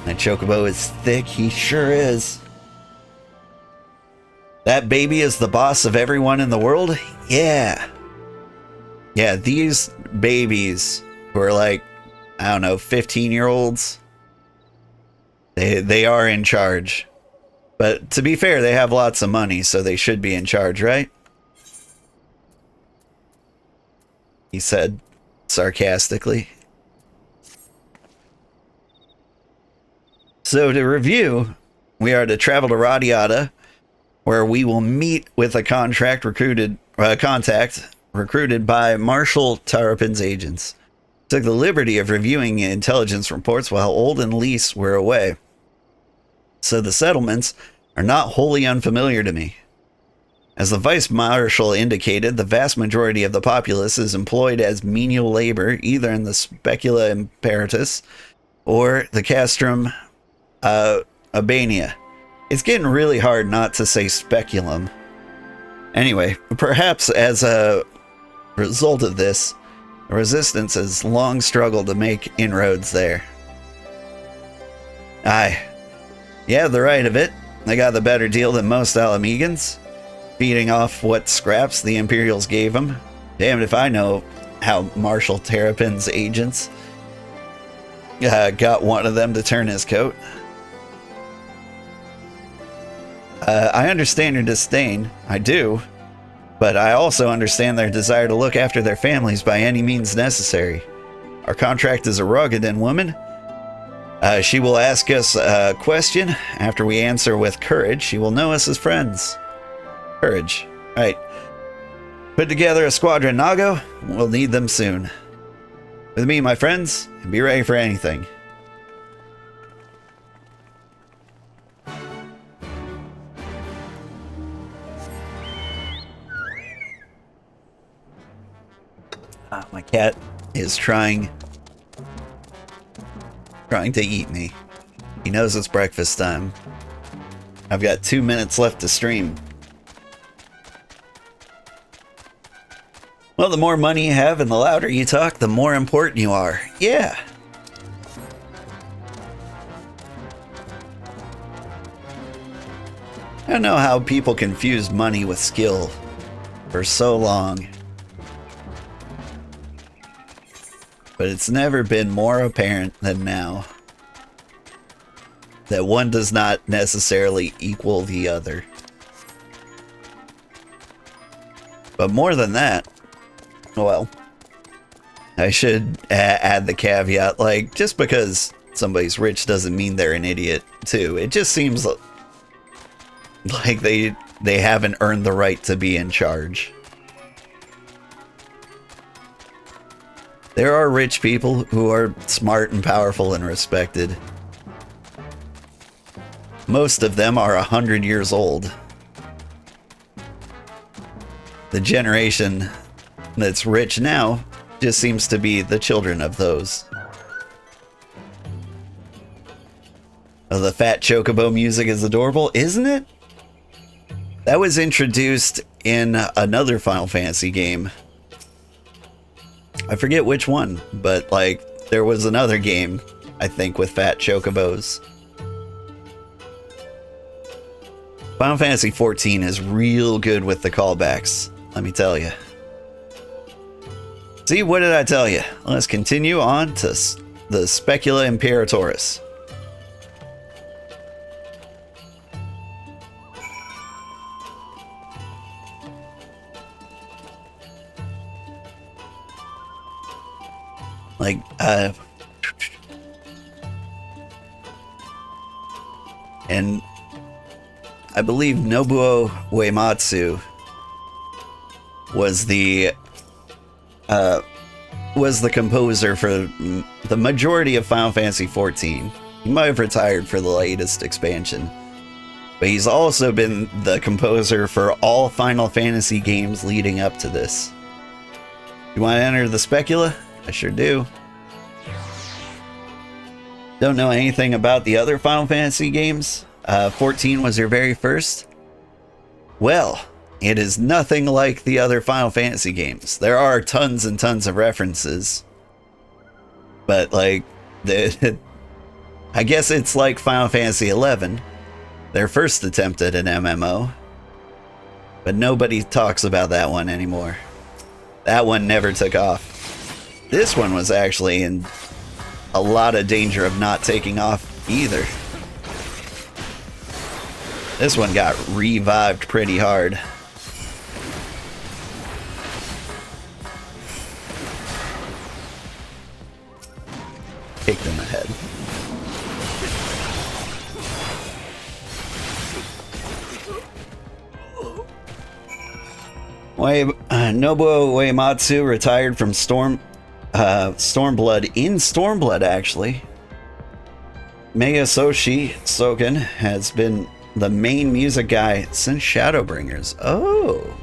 That chocobo is thick, he sure is. That baby is the boss of everyone in the world? Yeah. Yeah, these babies who are like, I don't know, 15-year-olds, they are in charge. But to be fair, they have lots of money, so they should be in charge, right? He said sarcastically. So to review, we are to travel to Radiata, where we will meet with a contact recruited by Marshal Tarapin's agents. Took the liberty of reviewing intelligence reports while Old and Lyse were away. So the settlements are not wholly unfamiliar to me. As the Vice Marshal indicated, the vast majority of the populace is employed as menial labor, either in the Specula Imperatus or the Castrum Albania. It's getting really hard not to say speculum. Anyway, perhaps as a result of this, the resistance has long struggled to make inroads there. Aye. You have the right of it. They got the better deal than most Alamegans, feeding off what scraps the Imperials gave them. Damned if I know how Marshal Terrapin's agents got one of them to turn his coat. I understand your disdain. I do. But I also understand their desire to look after their families by any means necessary. Our contract is a Ruggeden woman. She will ask us a question. After we answer with courage, she will know us as friends. Courage. Right. Put together a squadron, Nago. We'll need them soon. With me, my friends, and be ready for anything. My cat is trying to eat me. He knows it's breakfast time. I've got 2 minutes left to stream. Well, the more money you have and the louder you talk, the more important you are. Yeah. I don't know how people confuse money with skill for so long. But it's never been more apparent than now that one does not necessarily equal the other. But more than that, well, I should add the caveat, like, just because somebody's rich doesn't mean they're an idiot, too. It just seems like they haven't earned the right to be in charge. There are rich people who are smart and powerful and respected. Most of them are 100 years old. The generation that's rich now just seems to be the children of those. Oh, the fat chocobo music is adorable, isn't it? That was introduced in another Final Fantasy game. I forget which one, but like there was another game, I think, with fat chocobos. Final Fantasy XIV is real good with the callbacks, let me tell you. See, what did I tell you? Let's continue on to the Specula Imperatoris. Like, and I believe Nobuo Uematsu was the composer for the majority of Final Fantasy XIV. He might have retired for the latest expansion, but he's also been the composer for all Final Fantasy games leading up to this. You want to enter the Specula? I sure do. Don't know anything about the other Final Fantasy games. 14 was your very first. Well, it is nothing like the other Final Fantasy games. There are tons and tons of references. But like, I guess it's like Final Fantasy XI, their first attempt at an MMO. But nobody talks about that one anymore. That one never took off. This one was actually in a lot of danger of not taking off either. This one got revived pretty hard. Kicked in the head. Nobuo Uematsu retired from Stormblood in Stormblood, actually. Masayoshi Soken has been the main music guy since Shadowbringers. Oh.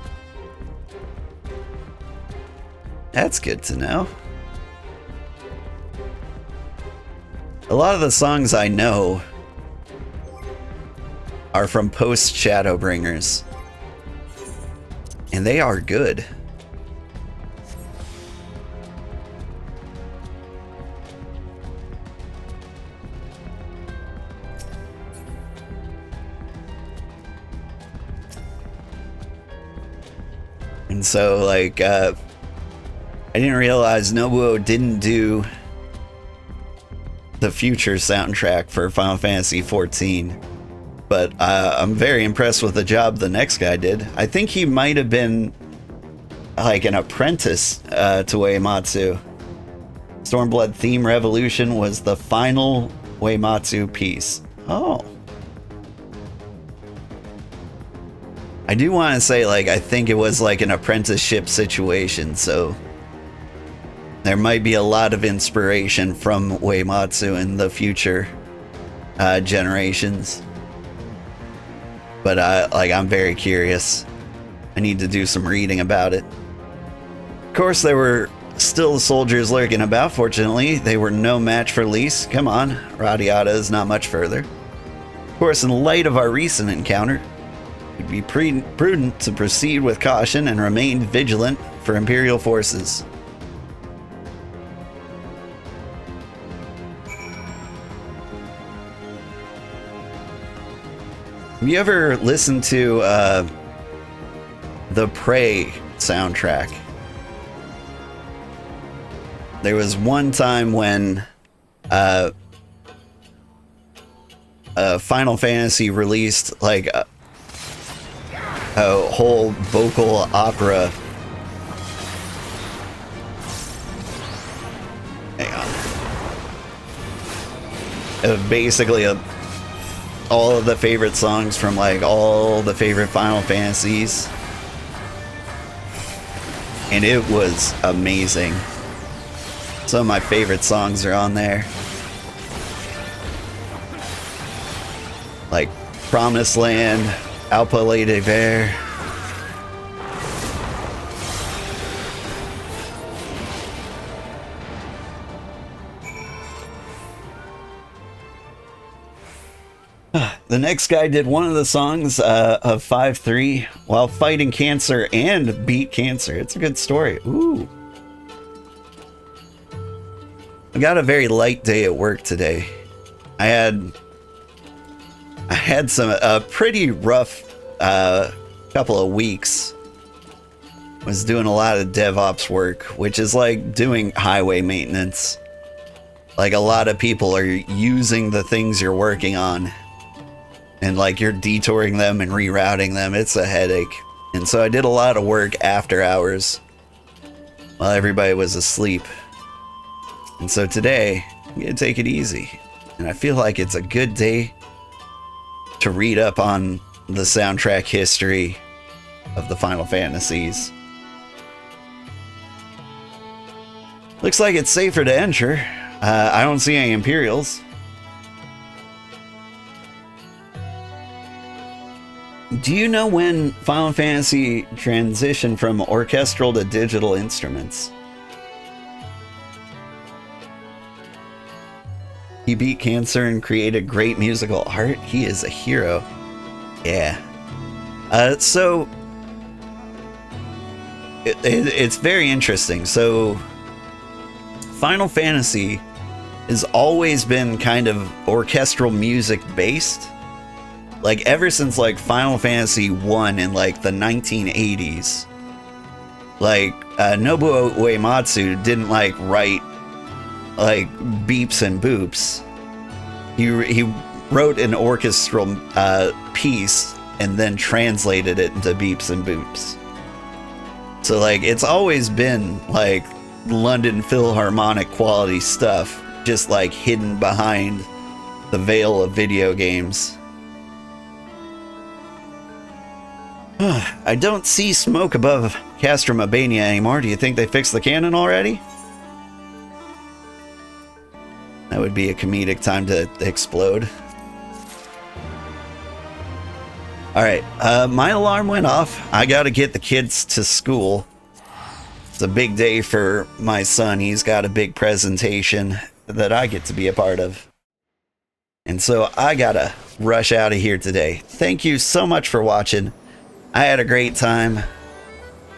That's good to know. A lot of the songs I know are from post Shadowbringers. And they are good. And so, like, I didn't realize Nobuo didn't do the future soundtrack for Final Fantasy XIV. But I'm very impressed with the job the next guy did. I think he might have been like an apprentice to Uematsu. Stormblood Theme Revolution was the final Uematsu piece. Oh. I do want to say, like, I think it was like an apprenticeship situation, so there might be a lot of inspiration from Uematsu in the future generations. But I'm very curious. I need to do some reading about it. Of course, there were still soldiers lurking about. Fortunately, they were no match for Lyse. Come on, Radiata is not much further. Of course, in light of our recent encounter, it would be prudent to proceed with caution and remain vigilant for Imperial forces. Have you ever listened to the Prey soundtrack? There was one time when Final Fantasy released like a whole vocal opera. Hang on. Basically all of the favorite songs from like all the favorite Final Fantasies. And it was amazing. Some of my favorite songs are on there. Like Promised Land, Alpalé de Ver. The next guy did one of the songs of 5-3 while fighting cancer and beat cancer. It's a good story. Ooh. I got a very light day at work today. I had a pretty rough couple of weeks. Was doing a lot of DevOps work, which is like doing highway maintenance. Like a lot of people are using the things you're working on. And like you're detouring them and rerouting them. It's a headache. And so I did a lot of work after hours while everybody was asleep. And so today, I'm gonna take it easy. And I feel like it's a good day to read up on the soundtrack history of the Final Fantasies. Looks like it's safer to enter. I don't see any Imperials. Do you know when Final Fantasy transitioned from orchestral to digital instruments? He beat cancer and created great musical art. He is a hero. Yeah. So it's very interesting. So Final Fantasy has always been kind of orchestral music based. Like ever since like Final Fantasy 1 in like the 1980s. Like Nobuo Uematsu didn't like write like beeps and boops. He wrote an orchestral piece and then translated it into beeps and boops. So like it's always been like London Philharmonic quality stuff, just like hidden behind the veil of video games. I don't see smoke above Castrum Albania anymore. Do you think they fixed the cannon already? That would be a comedic time to explode. Alright, my alarm went off. I gotta get the kids to school. It's a big day for my son. He's got a big presentation that I get to be a part of. And so I gotta rush out of here today. Thank you so much for watching. I had a great time.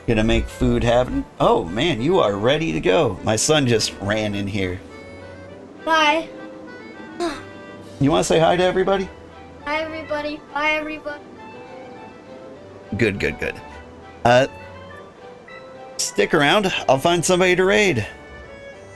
Gonna make food happen. Oh man, you are ready to go. My son just ran in here. Bye. You want to say hi to everybody? Hi, everybody. Bye, everybody. Good. Stick around. I'll find somebody to raid.